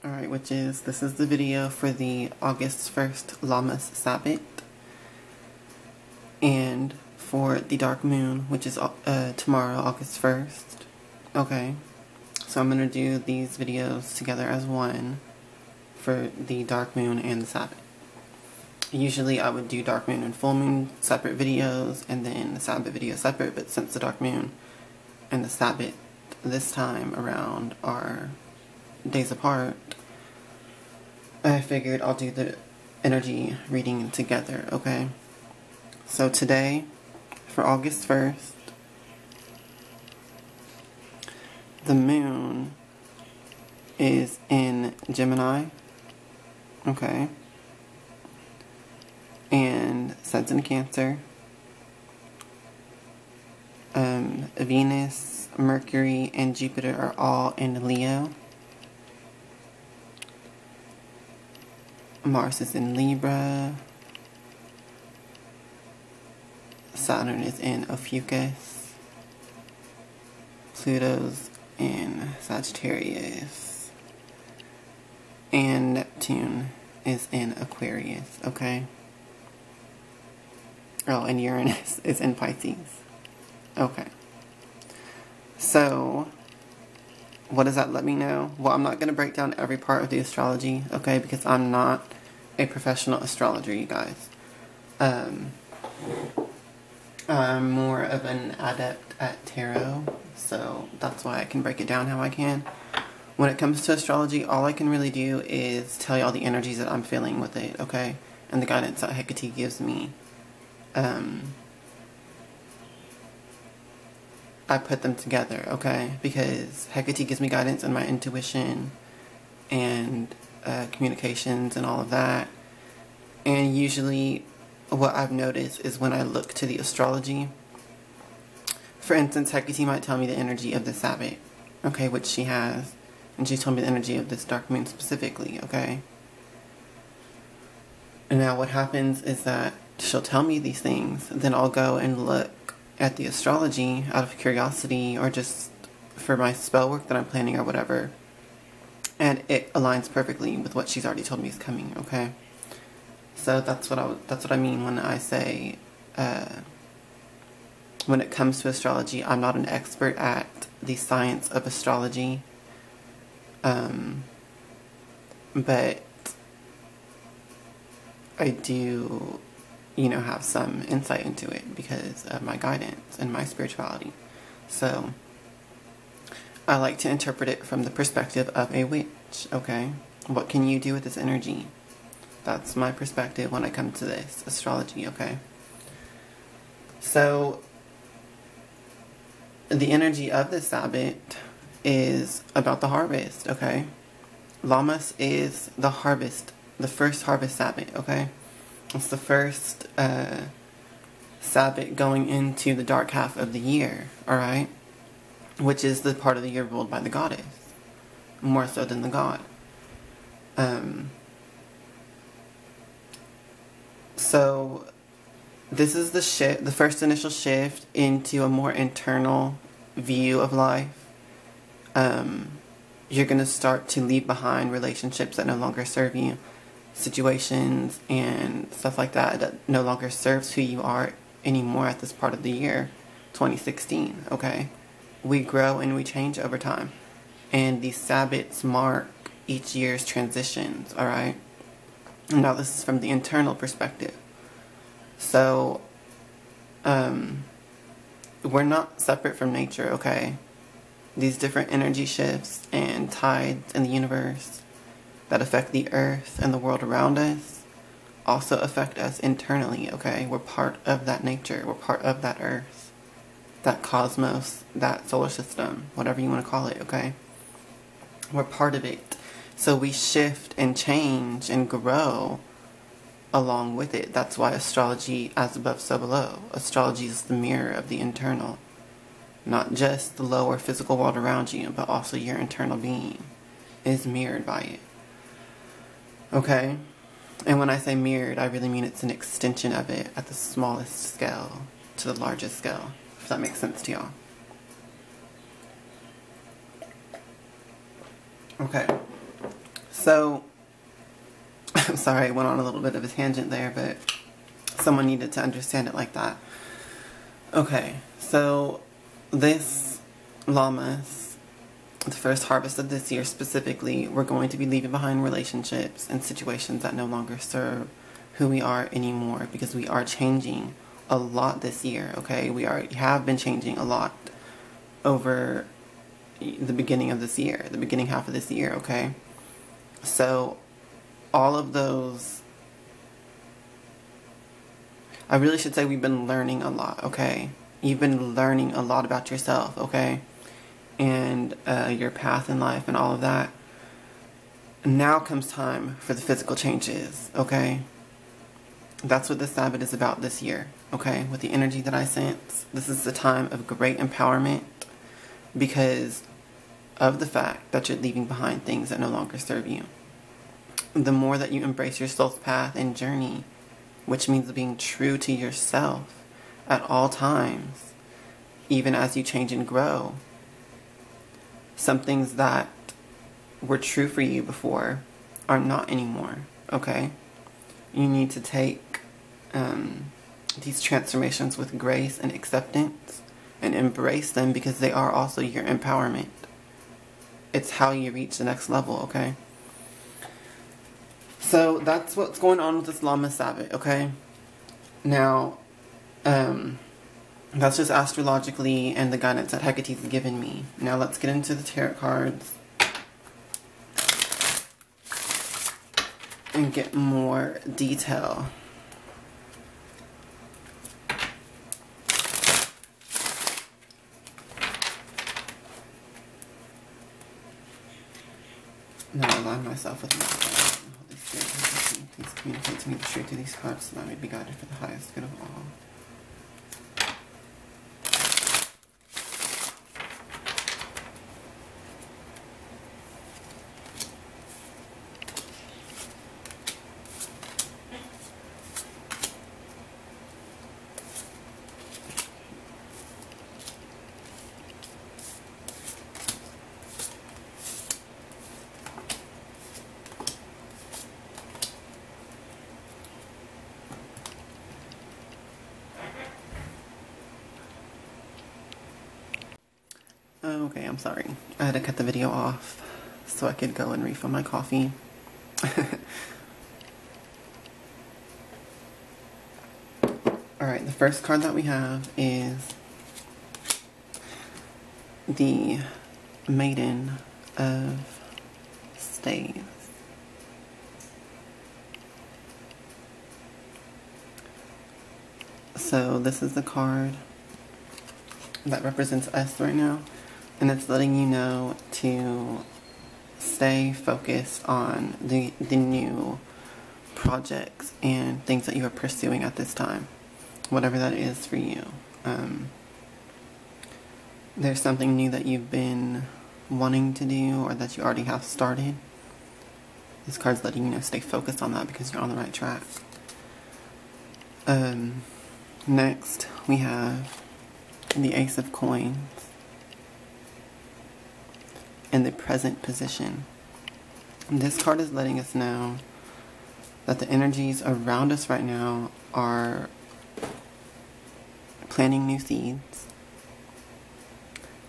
Alright, this is the video for the August 1st Lammas Sabbat, and for the dark moon, which is tomorrow, August 1st. Okay, so I'm going to do these videos together as one for the dark moon and the Sabbat. Usually I would do dark moon and full moon separate videos, and then the Sabbat video separate, but since the dark moon and the Sabbat this time around are days apart, I figured I'll do the energy reading together, okay? So today, for August 1st, the moon is in Gemini, okay? And sun's in Cancer. Venus, Mercury, and Jupiter are all in Leo. Mars is in Libra. Saturn is in Ophiuchus. Pluto's in Sagittarius. And Neptune is in Aquarius, okay? Oh, and Uranus is in Pisces. Okay. So, what does that let me know? Well, I'm not going to break down every part of the astrology, okay? Because I'm not a professional astrologer, you guys. I'm more of an adept at tarot, so that's why I can break it down how I can. When it comes to astrology, all I can really do is tell y'all the energies that I'm feeling with it, okay? And the guidance that Hekate gives me. I put them together, okay? Because Hekate gives me guidance and my intuition and communications and all of that. And usually what I've noticed is when I look to the astrology, for instance, Hekate might tell me the energy of the Sabbat, okay, which she has. And she told me the energy of this dark moon specifically, okay? And now what happens is that she'll tell me these things, then I'll go and look at the astrology out of curiosity or just for my spell work that I'm planning or whatever, and it aligns perfectly with what she's already told me is coming, okay? So that's what I mean when I say when it comes to astrology, I'm not an expert at the science of astrology, but I do, have some insight into it because of my guidance and my spirituality. So, I like to interpret it from the perspective of a witch, okay? What can you do with this energy? That's my perspective when I come to this astrology, okay? So, the energy of the Sabbat is about the harvest, okay? Lammas is the harvest, the first harvest Sabbat, okay? It's the first Sabbat going into the dark half of the year, alright? Which is the part of the year ruled by the goddess, more so than the god. So, this is the first initial shift into a more internal view of life. You're going to start to leave behind relationships that no longer serve you, situations and stuff like that no longer serves who you are anymore at this part of the year, 2016, okay? We grow and we change over time. And these Sabbats mark each year's transitions, alright? Now this is from the internal perspective. So, we're not separate from nature, okay? These different energy shifts and tides in the universe that affect the earth and the world around us also affect us internally, okay? We're part of that nature. We're part of that earth, that cosmos, that solar system, whatever you want to call it, okay? We're part of it. So we shift and change and grow along with it. That's why astrology, as above, so below. Astrology is the mirror of the internal. Not just the lower physical world around you, but also your internal being is mirrored by it. Okay? And when I say mirrored, I really mean it's an extension of it at the smallest scale to the largest scale, if that makes sense to y'all. Okay. So, I'm sorry, I went on a little bit of a tangent there, but someone needed to understand it like that. Okay, so this Lammas, the first harvest of this year specifically, we're going to be leaving behind relationships and situations that no longer serve who we are anymore, because we are changing a lot this year, okay? We already have been changing a lot over the beginning of this year, the beginning half of this year, okay? So all of those, I really should say we've been learning a lot, okay? You've been learning a lot about yourself, okay? And your path in life and all of that. Now comes time for the physical changes, okay? That's what the Sabbath is about this year, okay? With the energy that I sense, this is the time of great empowerment because of the fact that you're leaving behind things that no longer serve you. The more that you embrace your soul's path and journey, which means being true to yourself at all times, even as you change and grow, some things that were true for you before are not anymore, okay? You need to take these transformations with grace and acceptance and embrace them because they are also your empowerment. It's how you reach the next level, okay? So that's what's going on with this Lammas Sabbat, okay? Now, that's just astrologically and the guidance that Hekate has given me. Now let's get into the tarot cards and get more detail. Now align myself with my Holy Spirit. Please communicate to me the truth of these cards so that I may be guided for the highest good of all. Okay, I'm sorry. I had to cut the video off so I could go and refill my coffee. Alright, the first card that we have is the Maiden of Staves. So this is the card that represents us right now. And it's letting you know to stay focused on the new projects and things that you are pursuing at this time. Whatever that is for you. There's something new that you've been wanting to do or that you already have started. This card's letting you know stay focused on that because you're on the right track. Next, we have the Ace of Coins. In the present position. This card is letting us know that the energies around us right now are planting new seeds.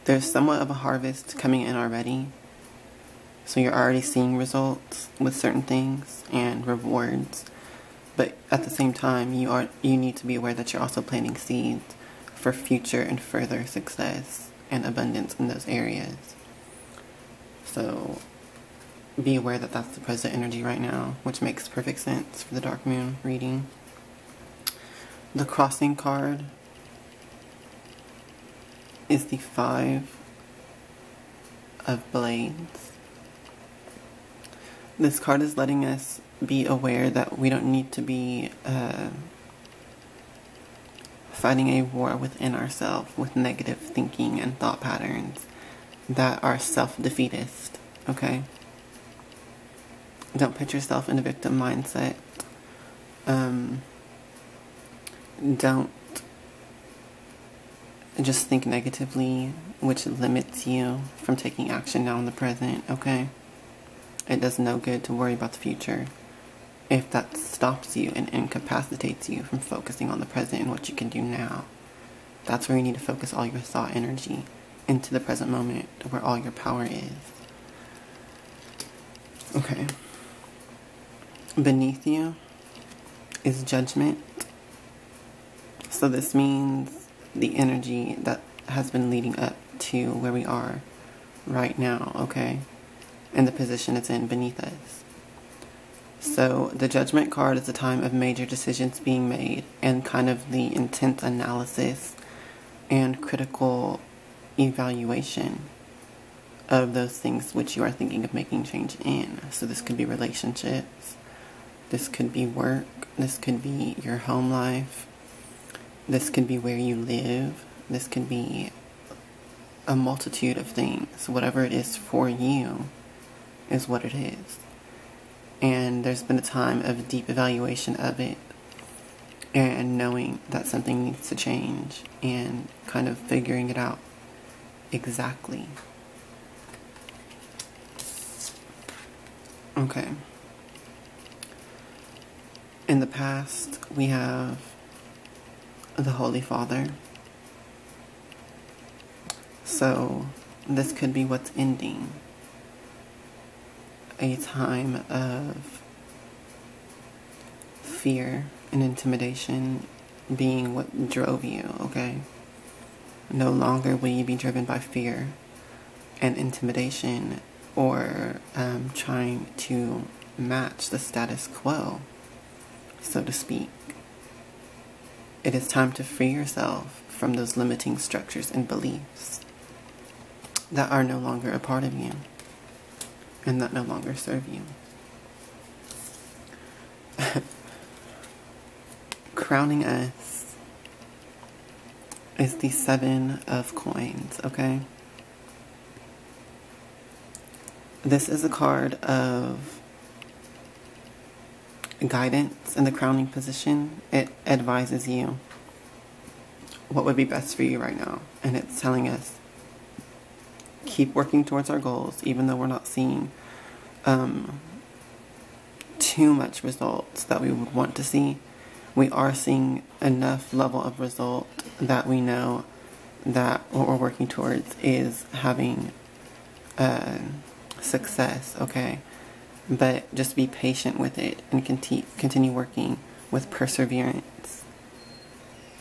There's somewhat of a harvest coming in already. So you're already seeing results with certain things and rewards. But at the same time, you need to be aware that you're also planting seeds for future and further success and abundance in those areas. So be aware that that's the present energy right now, which makes perfect sense for the Dark Moon reading. The Crossing card is the Five of Blades. This card is letting us be aware that we don't need to be fighting a war within ourselves with negative thinking and thought patterns that are self-defeatist, okay? Don't put yourself in a victim mindset. Don't just think negatively, which limits you from taking action now in the present, okay? It does no good to worry about the future if that stops you and incapacitates you from focusing on the present and what you can do now. That's where you need to focus all your thought energy, into the present moment where all your power is. Okay. Beneath you is judgment. So this means the energy that has been leading up to where we are right now, okay? And the position it's in beneath us. So the judgment card is a time of major decisions being made and kind of the intense analysis and critical evaluation of those things which you are thinking of making change in. So this could be relationships, this could be work, this could be your home life, this could be where you live, this could be a multitude of things. Whatever it is for you is what it is. And there's been a time of deep evaluation of it and knowing that something needs to change and kind of figuring it out exactly. Okay. In the past, we have the Holy Father. So this could be what's ending. A time of fear and intimidation being what drove you, okay? No longer will you be driven by fear and intimidation or trying to match the status quo, so to speak. It is time to free yourself from those limiting structures and beliefs that are no longer a part of you and that no longer serve you. Crowning us is the 7 of coins, okay? This is a card of guidance in the crowning position. It advises you what would be best for you right now. And it's telling us, keep working towards our goals, even though we're not seeing too much results that we would want to see. We are seeing enough level of result that we know that what we're working towards is having success, okay? But just be patient with it and continue working with perseverance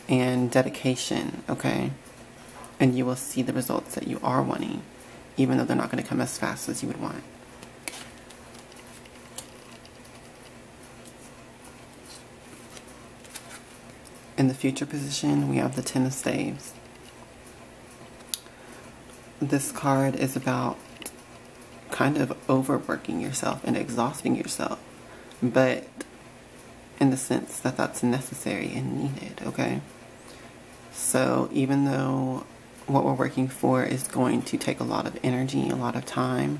and dedication, okay? And you will see the results that you are wanting, even though they're not going to come as fast as you would want. In the future position, we have the 10 of Staves. This card is about kind of overworking yourself and exhausting yourself, but in the sense that that's necessary and needed, okay? So even though what we're working for is going to take a lot of energy, a lot of time,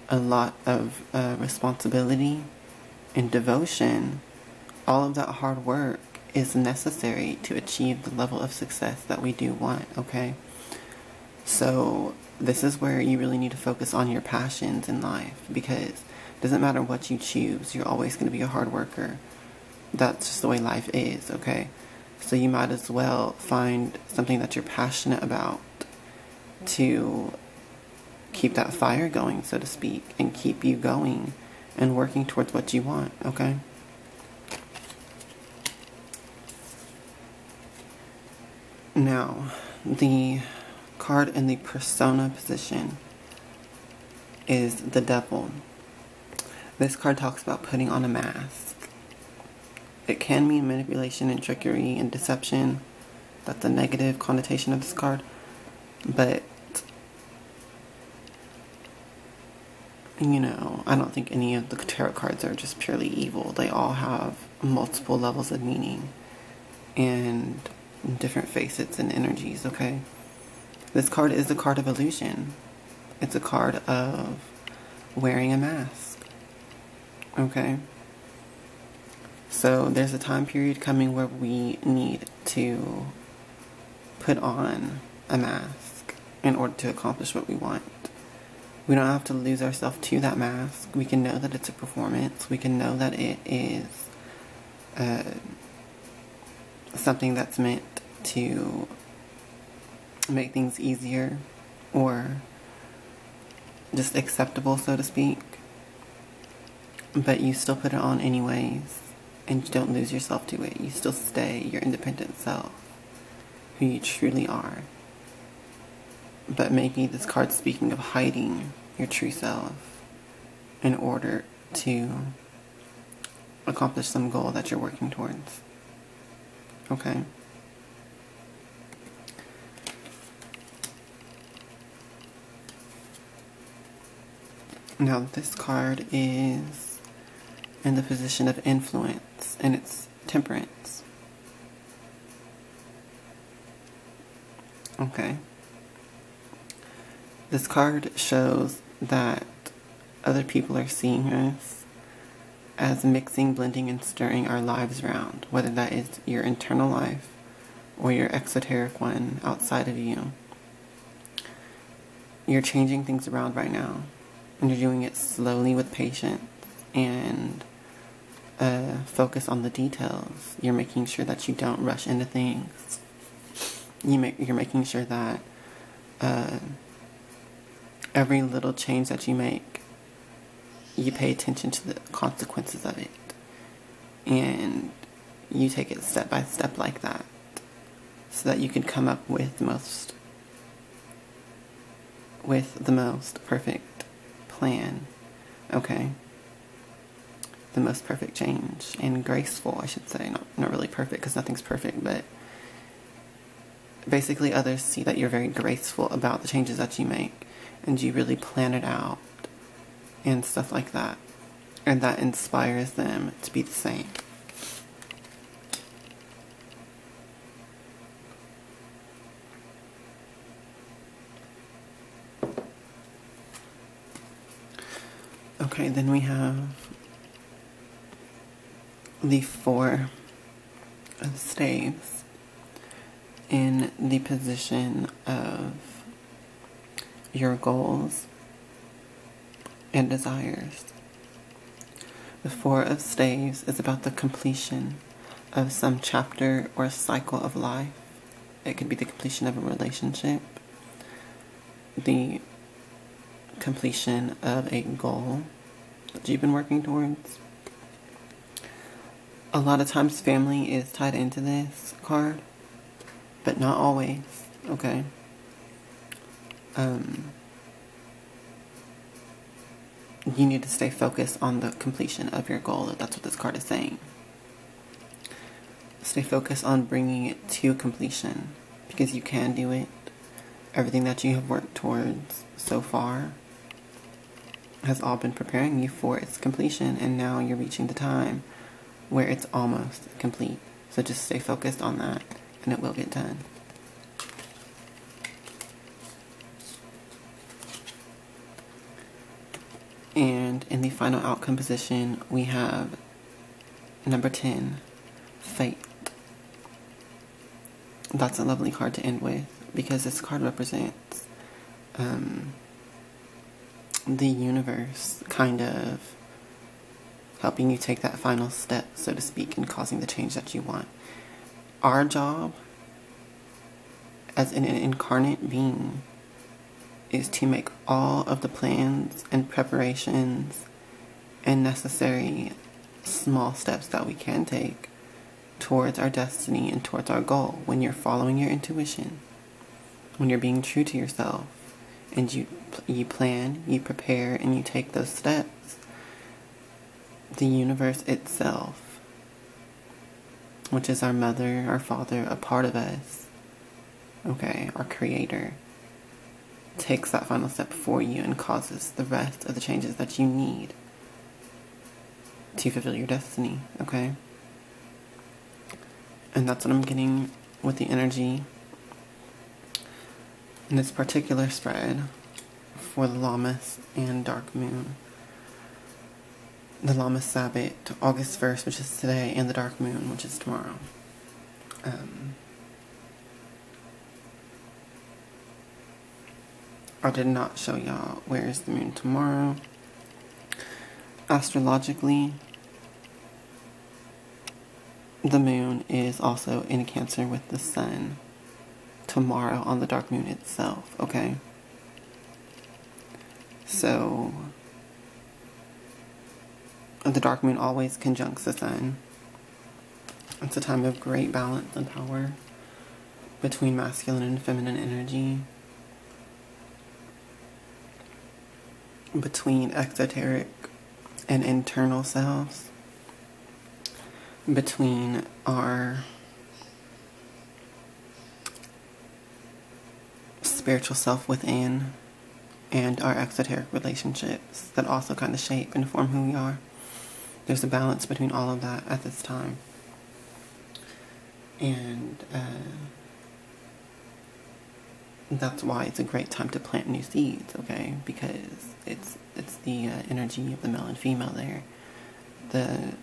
a lot of responsibility and devotion, all of that hard work is necessary to achieve the level of success that we do want, okay? So this is where you really need to focus on your passions in life, because it doesn't matter what you choose, you're always going to be a hard worker. That's just the way life is, okay? So you might as well find something that you're passionate about to keep that fire going, so to speak, and keep you going and working towards what you want, okay? Now, the card in the persona position is the Devil. This card talks about putting on a mask. It can mean manipulation and trickery and deception. That's a negative connotation of this card. But, you know, I don't think any of the tarot cards are just purely evil. They all have multiple levels of meaning and different facets and energies, okay? This card is a card of illusion. It's a card of wearing a mask, okay? So there's a time period coming where we need to put on a mask in order to accomplish what we want. We don't have to lose ourselves to that mask. We can know that it's a performance. We can know that it is something that's meant to make things easier or just acceptable, so to speak. But you still put it on anyways, and you don't lose yourself to it. You still stay your independent self, who you truly are. But maybe this card's speaking of hiding your true self in order to accomplish some goal that you're working towards. Okay? Now, this card is in the position of influence, and it's temperance. Okay? This card shows that other people are seeing us as mixing, blending, and stirring our lives around, whether that is your internal life or your exoteric one outside of you. You're changing things around right now, and you're doing it slowly with patience and focus on the details. You're making sure that you don't rush into things. You're making sure that every little change that you make, you pay attention to the consequences of it. And you take it step by step like that, so that you can come up with the most perfect plan. Okay? The most perfect change. And graceful, I should say. Not really perfect, because nothing's perfect, but basically others see that you're very graceful about the changes that you make, and you really plan it out and stuff like that, and that inspires them to be the same. Okay, then we have the Four of Staves in the position of your goals and desires. The Four of Staves is about the completion of some chapter or cycle of life. It could be the completion of a relationship, the completion of a goal that you've been working towards. A lot of times family is tied into this card, but not always, okay? You need to stay focused on the completion of your goal. That's what this card is saying. Stay focused on bringing it to completion, because you can do it. Everything that you have worked towards so far has all been preparing you for its completion, and now you're reaching the time where it's almost complete. So just stay focused on that, and it will get done. And in the final outcome position, we have number 10, Fate. That's a lovely card to end with, because this card represents the universe kind of helping you take that final step, so to speak, and causing the change that you want. Our job as an incarnate being is to make all of the plans and preparations and necessary small steps that we can take towards our destiny and towards our goal. When you're following your intuition, when you're being true to yourself, and you plan, you prepare, and you take those steps, the universe itself, which is our mother, our father, a part of us, okay, our creator, takes that final step for you and causes the rest of the changes that you need to fulfill your destiny, okay? And that's what I'm getting with the energy in this particular spread for the Lammas and Dark Moon. The Lammas Sabbat, August 1st, which is today, and the Dark Moon, which is tomorrow. I did not show y'all where is the moon tomorrow. Astrologically, the moon is also in Cancer with the sun tomorrow on the dark moon itself, okay? So, the dark moon always conjuncts the sun. It's a time of great balance and power between masculine and feminine energy, between exoteric and internal selves, between our spiritual self within and our exoteric relationships that also kind of shape and form who we are. There's a balance between all of that at this time. And that's why it's a great time to plant new seeds, okay? Because it's the energy of the male and female there. The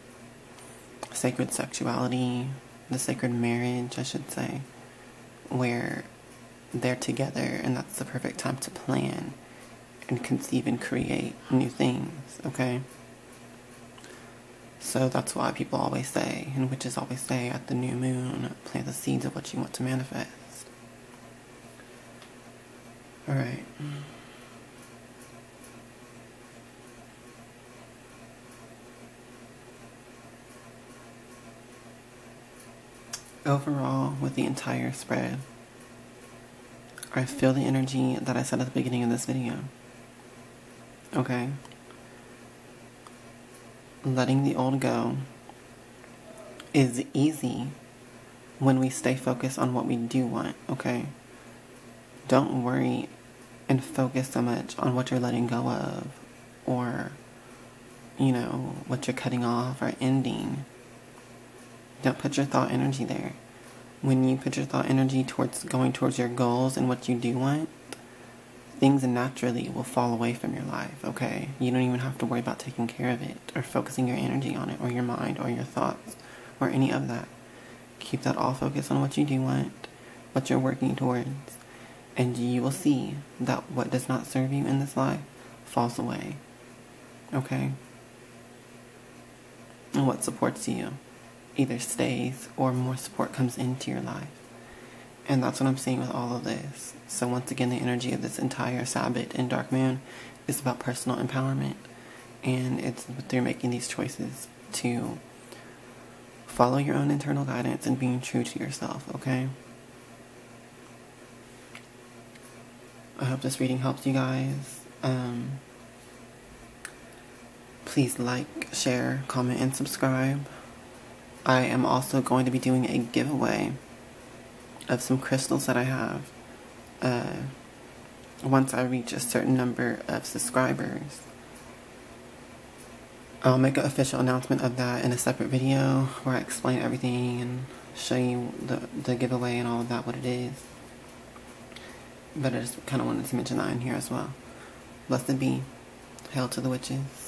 sacred sexuality, the sacred marriage, I should say, where they're together, and that's the perfect time to plan and conceive and create new things, okay? So that's why people always say, and witches always say, at the new moon, plant the seeds of what you want to manifest. Alright. Overall, with the entire spread, I feel the energy that I said at the beginning of this video. Okay? Letting the old go is easy when we stay focused on what we do want, okay? Don't worry and focus so much on what you're letting go of, or, you know, what you're cutting off or ending. Don't put your thought energy there. When you put your thought energy towards going towards your goals and what you do want, things naturally will fall away from your life, okay? You don't even have to worry about taking care of it or focusing your energy on it or your mind or your thoughts or any of that. Keep that all focused on what you do want, what you're working towards, and you will see that what does not serve you in this life falls away, okay? And what supports you either stays or more support comes into your life. And that's what I'm seeing with all of this. So once again, the energy of this entire Sabbat and dark moon is about personal empowerment. And it's through making these choices to follow your own internal guidance and being true to yourself, okay? I hope this reading helps you guys. Please like, share, comment, and subscribe. I am also going to be doing a giveaway of some crystals that I have once I reach a certain number of subscribers. I'll make an official announcement of that in a separate video where I explain everything and show you the giveaway and all of that, what it is. But I just kind of wanted to mention that in here as well. Blessed be. Hail to the witches.